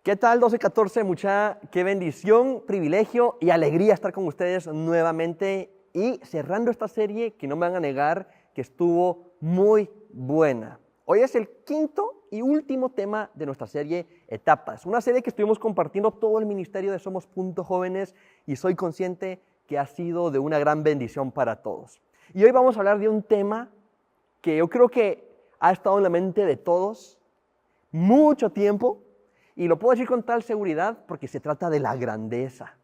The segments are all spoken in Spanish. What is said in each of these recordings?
¿Qué tal 12-14, mucha? Qué bendición, privilegio y alegría estar con ustedes nuevamente y cerrando esta serie que no me van a negar que estuvo muy buena. Hoy es el quinto y último tema de nuestra serie Etapas, una serie que estuvimos compartiendo todo el ministerio de Somos Punto Jóvenes y soy consciente que ha sido de una gran bendición para todos. Y hoy vamos a hablar de un tema que yo creo que ha estado en la mente de todos mucho tiempo. Y lo puedo decir con tal seguridad porque se trata de la grandeza.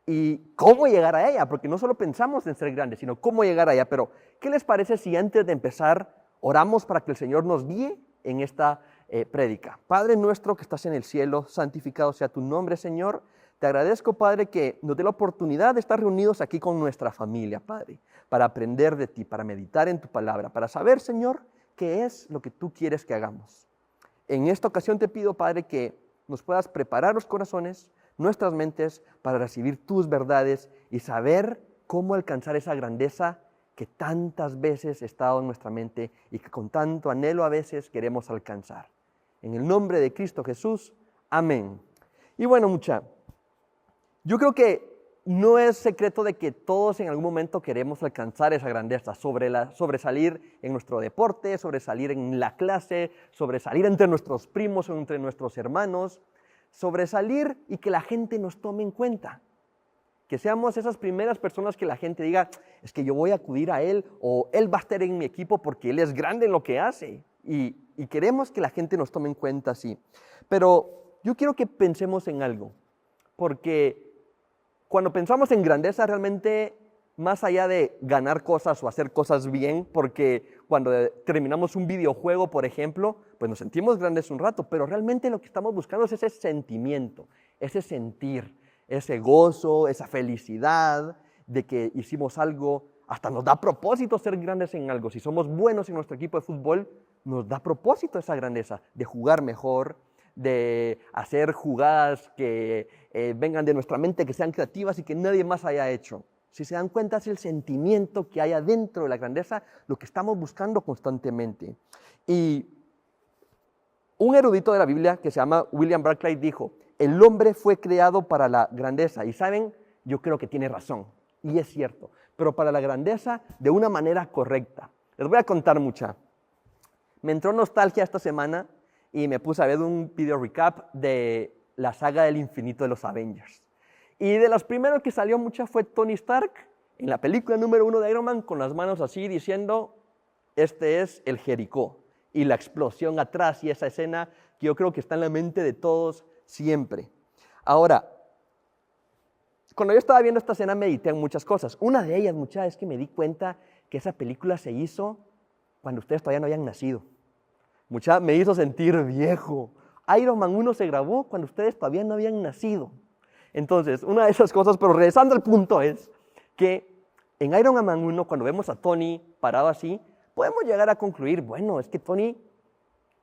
¿Y cómo llegar a ella? Porque no solo pensamos en ser grandes, sino cómo llegar a ella. Pero, ¿qué les parece si antes de empezar oramos para que el Señor nos guíe en esta prédica? Padre nuestro que estás en el cielo, santificado sea tu nombre, Señor. Te agradezco, Padre, que nos dé la oportunidad de estar reunidos aquí con nuestra familia, Padre, para aprender de ti, para meditar en tu palabra, para saber, Señor, qué es lo que tú quieres que hagamos. En esta ocasión te pido, Padre, que nos puedas preparar los corazones, nuestras mentes, para recibir tus verdades y saber cómo alcanzar esa grandeza que tantas veces ha estado en nuestra mente y que con tanto anhelo a veces queremos alcanzar. En el nombre de Cristo Jesús, amén. Y bueno, mucha, yo creo que no es secreto de que todos en algún momento queremos alcanzar esa grandeza, sobresalir en nuestro deporte, sobresalir en la clase, sobresalir entre nuestros primos o entre nuestros hermanos, sobresalir y que la gente nos tome en cuenta. Que seamos esas primeras personas que la gente diga, es que yo voy a acudir a él o él va a estar en mi equipo porque él es grande en lo que hace. Y queremos que la gente nos tome en cuenta así. Pero yo quiero que pensemos en algo, porque cuando pensamos en grandeza, realmente, más allá de ganar cosas o hacer cosas bien, porque cuando terminamos un videojuego, por ejemplo, pues nos sentimos grandes un rato, pero realmente lo que estamos buscando es ese sentimiento, ese sentir, ese gozo, esa felicidad de que hicimos algo. Hasta nos da propósito ser grandes en algo. Si somos buenos en nuestro equipo de fútbol, nos da propósito esa grandeza de jugar mejor, de hacer jugadas que vengan de nuestra mente, que sean creativas y que nadie más haya hecho. Si se dan cuenta, es el sentimiento que hay adentro de la grandeza lo que estamos buscando constantemente. Y un erudito de la Biblia que se llama William Barclay dijo, el hombre fue creado para la grandeza. Y ¿saben? Yo creo que tiene razón, y es cierto, pero para la grandeza de una manera correcta. Les voy a contar mucha. Me entró nostalgia esta semana y me puse a ver un video recap de la saga del infinito de los Avengers. Y de los primeros que salió mucha fue Tony Stark en la película número 1 de Iron Man con las manos así diciendo, este es el Jericó. Y la explosión atrás y esa escena que yo creo que está en la mente de todos siempre. Ahora, cuando yo estaba viendo esta escena medité en muchas cosas. Una de ellas, mucha, es que me di cuenta que esa película se hizo cuando ustedes todavía no habían nacido. Mucha, me hizo sentir viejo. Iron Man 1 se grabó cuando ustedes todavía no habían nacido. Entonces, una de esas cosas, pero regresando al punto es que en Iron Man 1, cuando vemos a Tony parado así, podemos llegar a concluir, bueno, es que Tony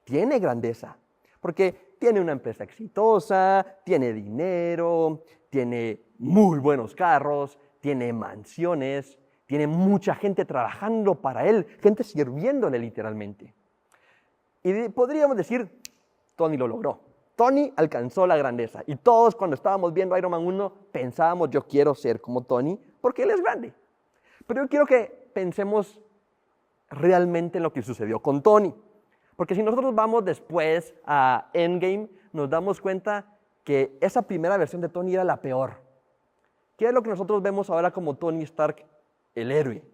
tiene grandeza, porque tiene una empresa exitosa, tiene dinero, tiene muy buenos carros, tiene mansiones, tiene mucha gente trabajando para él, gente sirviéndole literalmente. Y podríamos decir, Tony lo logró. Tony alcanzó la grandeza. Y todos cuando estábamos viendo Iron Man 1 pensábamos, yo quiero ser como Tony porque él es grande. Pero yo quiero que pensemos realmente en lo que sucedió con Tony. Porque si nosotros vamos después a Endgame, nos damos cuenta que esa primera versión de Tony era la peor. ¿Qué es lo que nosotros vemos ahora como Tony Stark? El héroe.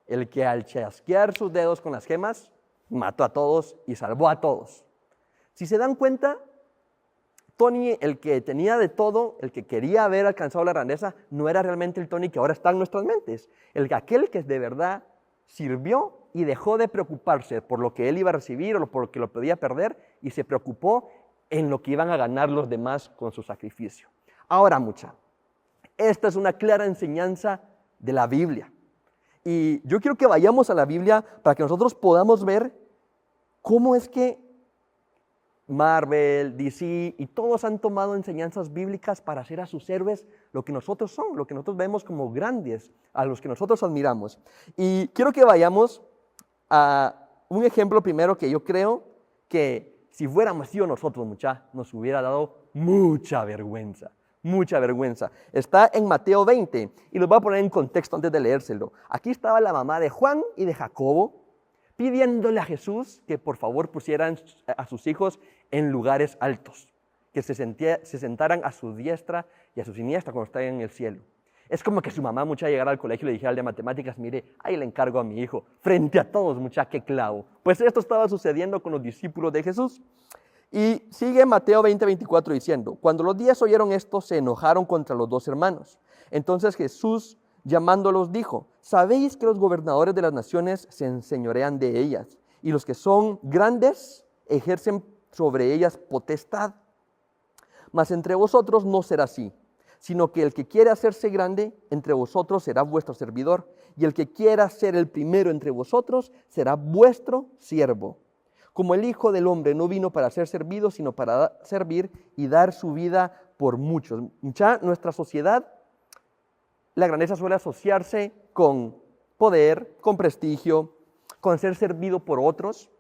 El que al chasquear sus dedos con las gemas mató a todos y salvó a todos. Si se dan cuenta, Tony, el que tenía de todo, el que quería haber alcanzado la grandeza, no era realmente el Tony que ahora está en nuestras mentes. Aquel que de verdad sirvió y dejó de preocuparse por lo que él iba a recibir o por lo que lo podía perder y se preocupó en lo que iban a ganar los demás con su sacrificio. Ahora, mucha, esta es una clara enseñanza de la Biblia. Y yo quiero que vayamos a la Biblia para que nosotros podamos ver cómo es que Marvel, DC y todos han tomado enseñanzas bíblicas para hacer a sus héroes lo que nosotros son, lo que nosotros vemos como grandes, a los que nosotros admiramos. Y quiero que vayamos a un ejemplo primero que yo creo que si fuéramos sido nosotros, nos hubiera dado mucha vergüenza. Mucha vergüenza. Está en Mateo 20 y los voy a poner en contexto antes de leérselo. Aquí estaba la mamá de Juan y de Jacobo pidiéndole a Jesús que por favor pusieran a sus hijos en lugares altos, que se sentaran a su diestra y a su siniestra cuando estén en el cielo. Es como que su mamá llegara al colegio y le dijera al de matemáticas, mire, ahí le encargo a mi hijo, frente a todos, qué clavo. Pues esto estaba sucediendo con los discípulos de Jesús. Y sigue Mateo 20:24 diciendo, cuando los 10 oyeron esto, se enojaron contra los 2 hermanos. Entonces Jesús, llamándolos, dijo, ¿sabéis que los gobernadores de las naciones se enseñorean de ellas? Y los que son grandes ejercen sobre ellas potestad. Mas entre vosotros no será así, sino que el que quiere hacerse grande entre vosotros será vuestro servidor, y el que quiera ser el primero entre vosotros será vuestro siervo. Como el Hijo del Hombre no vino para ser servido, sino para servir y dar su vida por muchos. Ya nuestra sociedad, la grandeza suele asociarse con poder, con prestigio, con ser servido por otros.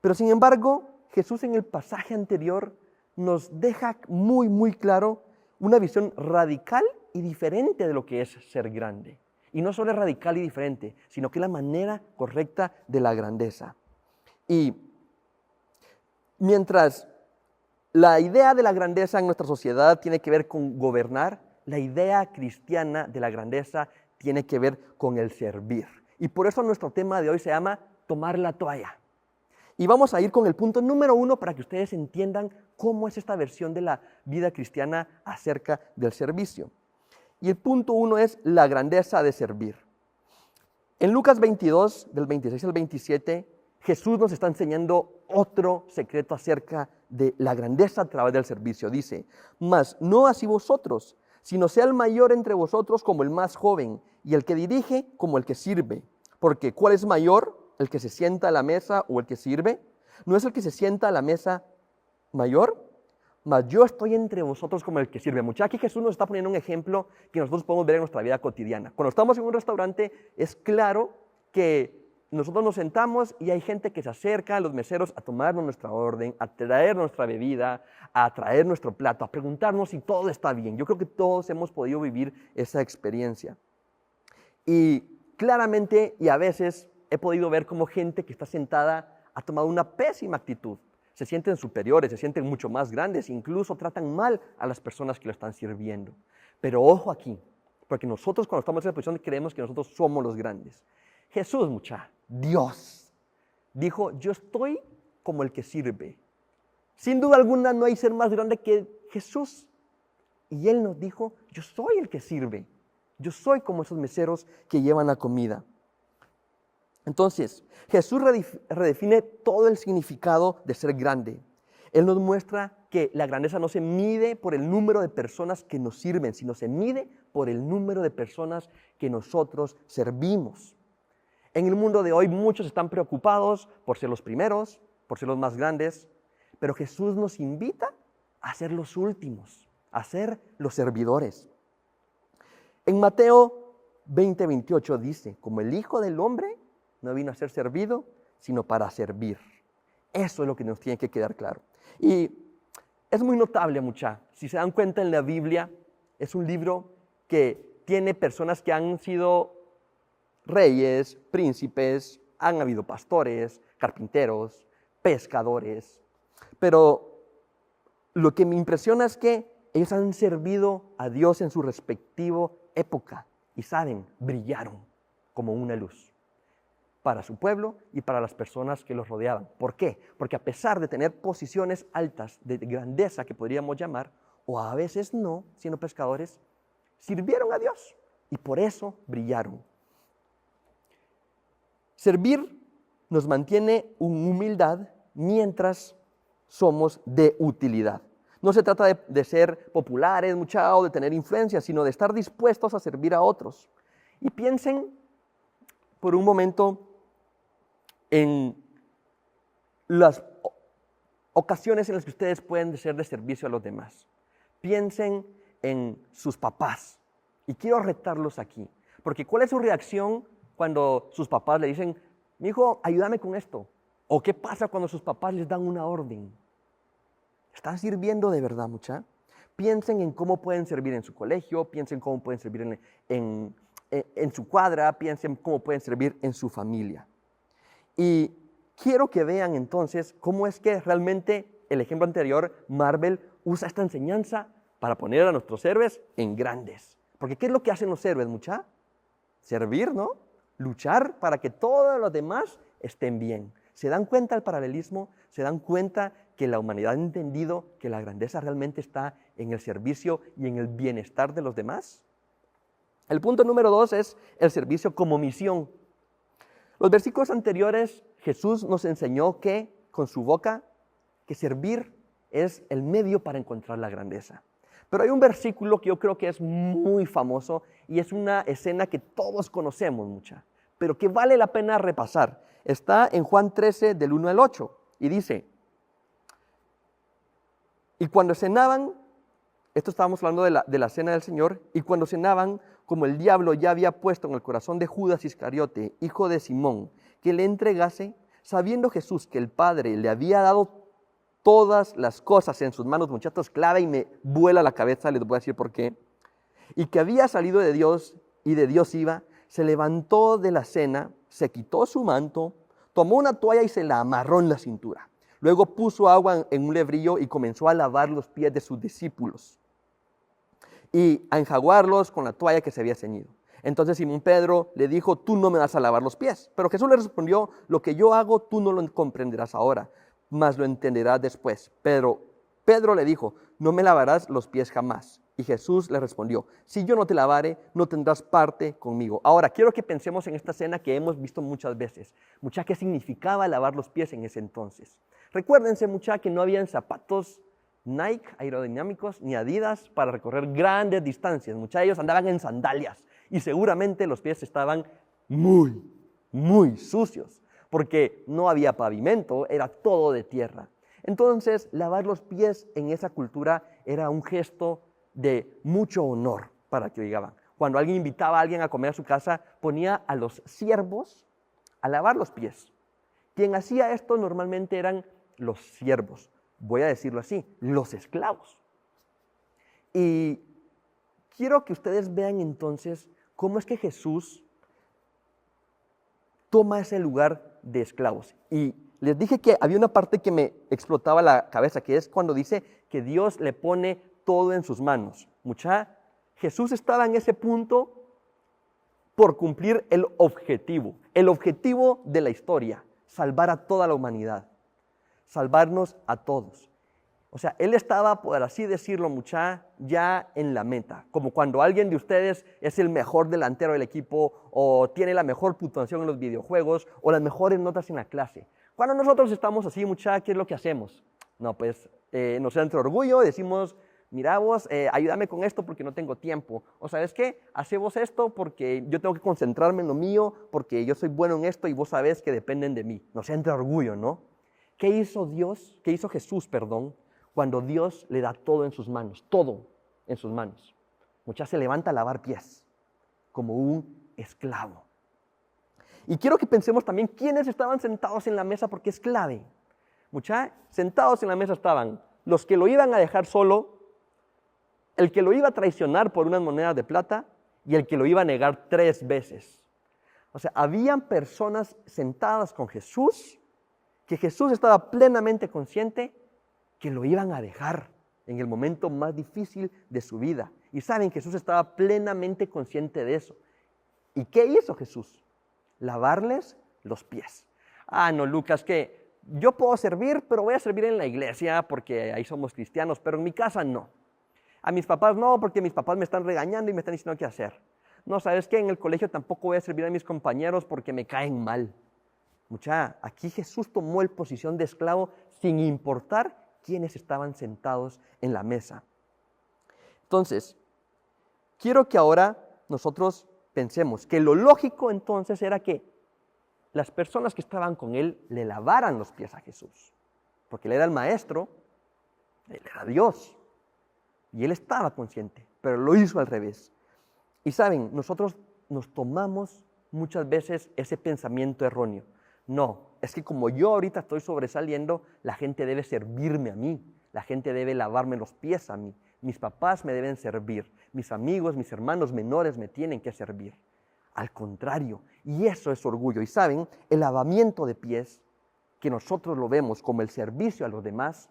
Pero sin embargo, Jesús en el pasaje anterior nos deja muy claro una visión radical y diferente de lo que es ser grande. Y no solo es radical y diferente, sino que es la manera correcta de la grandeza. Y mientras la idea de la grandeza en nuestra sociedad tiene que ver con gobernar, la idea cristiana de la grandeza tiene que ver con el servir. Y por eso nuestro tema de hoy se llama tomar la toalla. Y vamos a ir con el punto número 1 para que ustedes entiendan cómo es esta versión de la vida cristiana acerca del servicio. Y el punto 1 es la grandeza de servir. En Lucas 22, del 26 al 27, Jesús nos está enseñando otro secreto acerca de la grandeza a través del servicio. Dice, mas no así vosotros, sino sea el mayor entre vosotros como el más joven, y el que dirige como el que sirve. Porque ¿cuál es mayor? ¿El que se sienta a la mesa o el que sirve? ¿No es el que se sienta a la mesa mayor? Mas yo estoy entre vosotros como el que sirve. Aquí Jesús nos está poniendo un ejemplo que nosotros podemos ver en nuestra vida cotidiana. Cuando estamos en un restaurante, es claro que nosotros nos sentamos y hay gente que se acerca a los meseros a tomarnos nuestra orden, a traer nuestra bebida, a traer nuestro plato, a preguntarnos si todo está bien. Yo creo que todos hemos podido vivir esa experiencia. Y claramente y a veces he podido ver cómo gente que está sentada ha tomado una pésima actitud. Se sienten superiores, se sienten mucho más grandes, incluso tratan mal a las personas que lo están sirviendo. Pero ojo aquí, porque nosotros cuando estamos en esa posición creemos que nosotros somos los grandes. Jesús, Dios, dijo, yo estoy como el que sirve. Sin duda alguna no hay ser más grande que Jesús. Y Él nos dijo, yo soy el que sirve. Yo soy como esos meseros que llevan la comida. Entonces, Jesús redefine todo el significado de ser grande. Él nos muestra que la grandeza no se mide por el número de personas que nos sirven, sino se mide por el número de personas que nosotros servimos. En el mundo de hoy muchos están preocupados por ser los primeros, por ser los más grandes, pero Jesús nos invita a ser los últimos, a ser los servidores. En Mateo 20:28 dice, como el Hijo del Hombre no vino a ser servido, sino para servir. Eso es lo que nos tiene que quedar claro. Y es muy notable, si se dan cuenta en la Biblia, es un libro que tiene personas que han sido reyes, príncipes, han habido pastores, carpinteros, pescadores. Pero lo que me impresiona es que ellos han servido a Dios en su respectiva época y saben, brillaron como una luz para su pueblo y para las personas que los rodeaban. ¿Por qué? Porque a pesar de tener posiciones altas de grandeza que podríamos llamar, o a veces no, siendo pescadores, sirvieron a Dios y por eso brillaron. Servir nos mantiene en humildad mientras somos de utilidad. No se trata de ser populares, o de tener influencia, sino de estar dispuestos a servir a otros. Y piensen por un momento en las ocasiones en las que ustedes pueden ser de servicio a los demás. Piensen en sus papás. Y quiero retarlos aquí, porque ¿cuál es su reacción cuando sus papás le dicen, mijo, ayúdame con esto? ¿O qué pasa cuando sus papás les dan una orden? ¿Están sirviendo de verdad, mucha? Piensen en cómo pueden servir en su colegio, piensen cómo pueden servir en su cuadra, piensen cómo pueden servir en su familia. Y quiero que vean entonces cómo es que realmente el ejemplo anterior, Marvel, usa esta enseñanza para poner a nuestros héroes en grandes. Porque ¿qué es lo que hacen los héroes, mucha? Servir, ¿no? Luchar para que todos los demás estén bien. ¿Se dan cuenta del paralelismo? ¿Se dan cuenta que la humanidad ha entendido que la grandeza realmente está en el servicio y en el bienestar de los demás? El punto número 2 es el servicio como misión. Los versículos anteriores, Jesús nos enseñó que, con su boca, que servir es el medio para encontrar la grandeza. Pero hay un versículo que yo creo que es muy famoso y es una escena que todos conocemos mucha, pero que vale la pena repasar. Está en Juan 13, del 1 al 8, y dice, y cuando cenaban, esto estábamos hablando de la cena del Señor, y cuando cenaban, como el diablo ya había puesto en el corazón de Judas Iscariote, hijo de Simón, que le entregase, sabiendo Jesús que el Padre le había dado todas las cosas en sus manos, muchachos, clave y me vuela la cabeza, les voy a decir por qué, y que había salido de Dios y de Dios iba, se levantó de la cena, se quitó su manto, tomó una toalla y se la amarró en la cintura. Luego puso agua en un lebrillo y comenzó a lavar los pies de sus discípulos y a enjaguarlos con la toalla que se había ceñido. Entonces Simón Pedro le dijo, tú no me vas a lavar los pies. Pero Jesús le respondió, lo que yo hago tú no lo comprenderás ahora, mas lo entenderás después. Pero Pedro le dijo, no me lavarás los pies jamás. Y Jesús le respondió, si yo no te lavare, no tendrás parte conmigo. Ahora, quiero que pensemos en esta escena que hemos visto muchas veces. Mucha, ¿qué significaba lavar los pies en ese entonces? Recuérdense, mucha, que no habían zapatos Nike aerodinámicos ni Adidas para recorrer grandes distancias. Muchos de ellos andaban en sandalias y seguramente los pies estaban muy, muy sucios porque no había pavimento, era todo de tierra. Entonces, lavar los pies en esa cultura era un gesto de mucho honor para que llegaban. Cuando alguien invitaba a alguien a comer a su casa, ponía a los siervos a lavar los pies. Quien hacía esto normalmente eran los siervos. Voy a decirlo así, los esclavos. Y quiero que ustedes vean entonces cómo es que Jesús toma ese lugar de esclavos. Y les dije que había una parte que me explotaba la cabeza, que es cuando dice que Dios le pone todo en sus manos. Mucha, Jesús estaba en ese punto por cumplir el objetivo de la historia, salvar a toda la humanidad. Salvarnos a todos. O sea, él estaba, por así decirlo, mucha, ya en la meta. Como cuando alguien de ustedes es el mejor delantero del equipo o tiene la mejor puntuación en los videojuegos o las mejores notas en la clase. Cuando nosotros estamos así, mucha, ¿qué es lo que hacemos? No, pues nos entra orgullo, decimos, mira vos, ayúdame con esto porque no tengo tiempo. O ¿sabes qué? Hacemos esto porque yo tengo que concentrarme en lo mío, porque yo soy bueno en esto y vos sabés que dependen de mí. Nos entra orgullo, ¿no? ¿Qué hizo Dios? ¿Qué hizo Jesús, perdón, cuando Dios le da todo en sus manos? Todo en sus manos. Muchas se levanta a lavar pies, como un esclavo. Y quiero que pensemos también quiénes estaban sentados en la mesa, porque es clave. Muchas sentados en la mesa estaban los que lo iban a dejar solo, el que lo iba a traicionar por unas monedas de plata y el que lo iba a negar 3 veces. O sea, habían personas sentadas con Jesús, que Jesús estaba plenamente consciente que lo iban a dejar en el momento más difícil de su vida. Y saben, Jesús estaba plenamente consciente de eso. ¿Y qué hizo Jesús? Lavarles los pies. Ah, no, Lucas, que yo puedo servir, pero voy a servir en la iglesia porque ahí somos cristianos, pero en mi casa no. A mis papás no, porque mis papás me están regañando y me están diciendo qué hacer. No, ¿sabes qué? En el colegio tampoco voy a servir a mis compañeros porque me caen mal. Mucha, aquí Jesús tomó la posición de esclavo sin importar quiénes estaban sentados en la mesa. Entonces, quiero que ahora nosotros pensemos que lo lógico entonces era que las personas que estaban con él le lavaran los pies a Jesús, porque él era el maestro, él era Dios, y él estaba consciente, pero lo hizo al revés. Y saben, nosotros nos tomamos muchas veces ese pensamiento erróneo. No, es que como yo ahorita estoy sobresaliendo, la gente debe servirme a mí, la gente debe lavarme los pies a mí, mis papás me deben servir, mis amigos, mis hermanos menores me tienen que servir. Al contrario, y eso es orgullo. Y saben, el lavamiento de pies, que nosotros lo vemos como el servicio a los demás,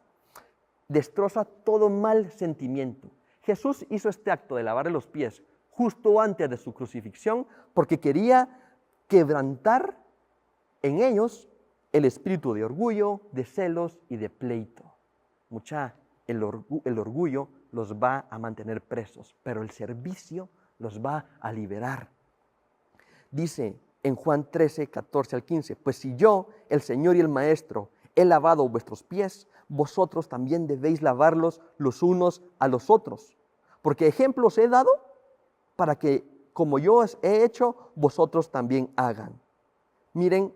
destroza todo mal sentimiento. Jesús hizo este acto de lavarle los pies justo antes de su crucifixión porque quería quebrantar en ellos el espíritu de orgullo, de celos y de pleito. El orgullo los va a mantener presos, pero el servicio los va a liberar. Dice en Juan 13, 14 al 15, pues si yo, el Señor y el Maestro, he lavado vuestros pies, vosotros también debéis lavarlos los unos a los otros. Porque ejemplos he dado para que, como yo os he hecho, vosotros también hagan. Miren,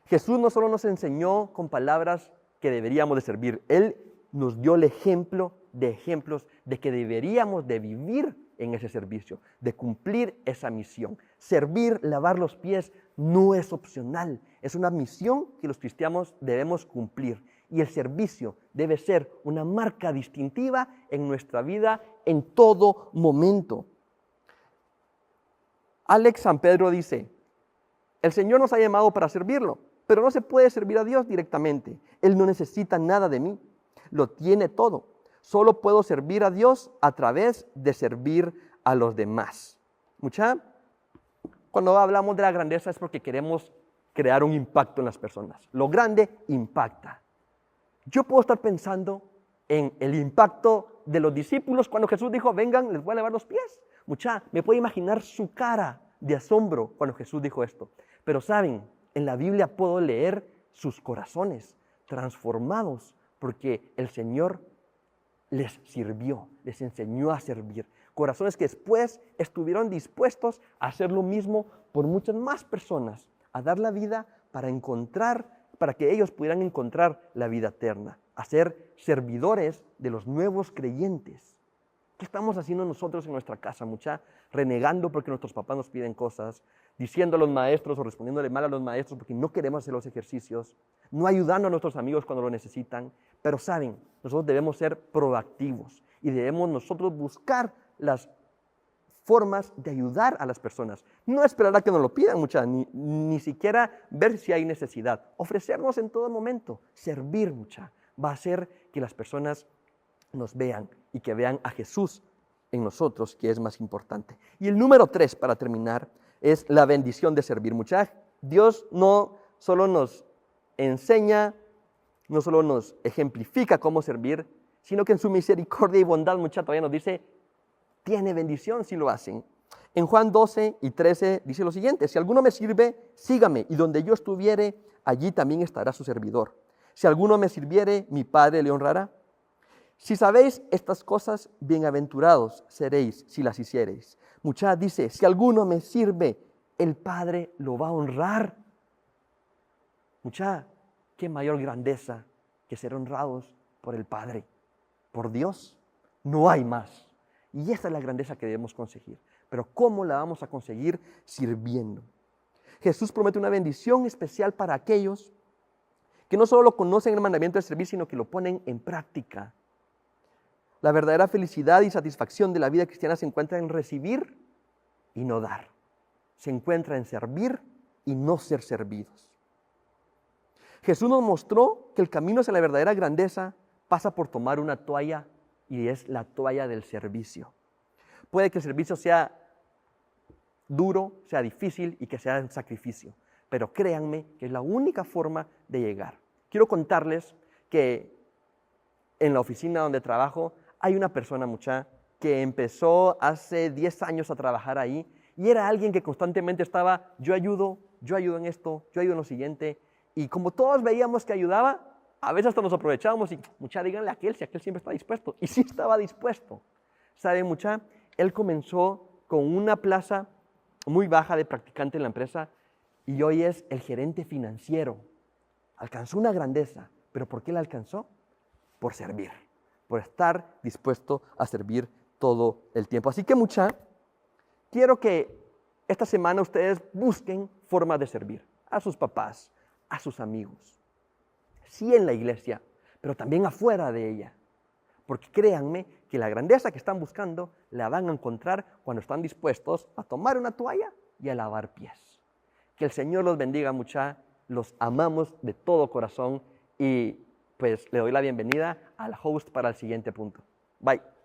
Jesús no solo nos enseñó con palabras que deberíamos de servir, Él nos dio el ejemplo de ejemplos de que deberíamos de vivir en ese servicio, de cumplir esa misión. Servir, lavar los pies, no es opcional, es una misión que los cristianos debemos cumplir. Y el servicio debe ser una marca distintiva en nuestra vida en todo momento. Alex San Pedro dice, el Señor nos ha llamado para servirlo, pero no se puede servir a Dios directamente. Él no necesita nada de mí, lo tiene todo. Solo puedo servir a Dios a través de servir a los demás. Cuando hablamos de la grandeza es porque queremos crear un impacto en las personas. Lo grande impacta. Yo puedo estar pensando en el impacto de los discípulos cuando Jesús dijo, vengan, les voy a lavar los pies. Me puedo imaginar su cara de asombro cuando Jesús dijo esto. Pero saben, en la Biblia puedo leer sus corazones transformados porque el Señor les sirvió, les enseñó a servir. Corazones que después estuvieron dispuestos a hacer lo mismo por muchas más personas, a dar la vida para que ellos pudieran encontrar la vida eterna, a ser servidores de los nuevos creyentes. ¿Qué estamos haciendo nosotros en nuestra casa, renegando porque nuestros papás nos piden cosas, diciendo a los maestros o respondiéndole mal a los maestros porque no queremos hacer los ejercicios, no ayudando a nuestros amigos cuando lo necesitan? Pero saben, nosotros debemos ser proactivos y debemos nosotros buscar las formas de ayudar a las personas. No esperar a que nos lo pidan, ni siquiera ver si hay necesidad. Ofrecernos en todo momento, servir, va a hacer que las personas nos vean y que vean a Jesús en nosotros, que es más importante. Y el número 3, para terminar, es la bendición de servir. Dios no solo nos enseña, no solo nos ejemplifica cómo servir, sino que en su misericordia y bondad, todavía nos dice, tiene bendición si lo hacen. En Juan 12 y 13 dice lo siguiente, si alguno me sirve, sígame, y donde yo estuviere, allí también estará su servidor. Si alguno me sirviere, mi Padre le honrará. Si sabéis estas cosas, bienaventurados seréis si las hiciereis. Dice, si alguno me sirve, el Padre lo va a honrar. Qué mayor grandeza que ser honrados por el Padre, por Dios. No hay más. Y esa es la grandeza que debemos conseguir. Pero ¿cómo la vamos a conseguir? Sirviendo. Jesús promete una bendición especial para aquellos que no solo lo conocen el mandamiento de servir, sino que lo ponen en práctica. La verdadera felicidad y satisfacción de la vida cristiana se encuentra en recibir y no dar. Se encuentra en servir y no ser servidos. Jesús nos mostró que el camino hacia la verdadera grandeza pasa por tomar una toalla y es la toalla del servicio. Puede que el servicio sea duro, sea difícil y que sea un sacrificio, pero créanme que es la única forma de llegar. Quiero contarles que en la oficina donde trabajo hay una persona, que empezó hace 10 años a trabajar ahí y era alguien que constantemente estaba, yo ayudo en esto, yo ayudo en lo siguiente. Y como todos veíamos que ayudaba, a veces hasta nos aprovechábamos y, díganle a aquel, si aquel siempre está dispuesto. Y sí estaba dispuesto. ¿Saben, Él comenzó con una plaza muy baja de practicante en la empresa y hoy es el gerente financiero. Alcanzó una grandeza. ¿Pero por qué la alcanzó? Por servir, por estar dispuesto a servir todo el tiempo. Así que quiero que esta semana ustedes busquen formas de servir. a sus papás, a sus amigos. Sí en la iglesia, pero también afuera de ella. Porque créanme que la grandeza que están buscando la van a encontrar cuando están dispuestos a tomar una toalla y a lavar pies. Que el Señor los bendiga mucha, los amamos de todo corazón y pues le doy la bienvenida al host para el siguiente punto. Bye.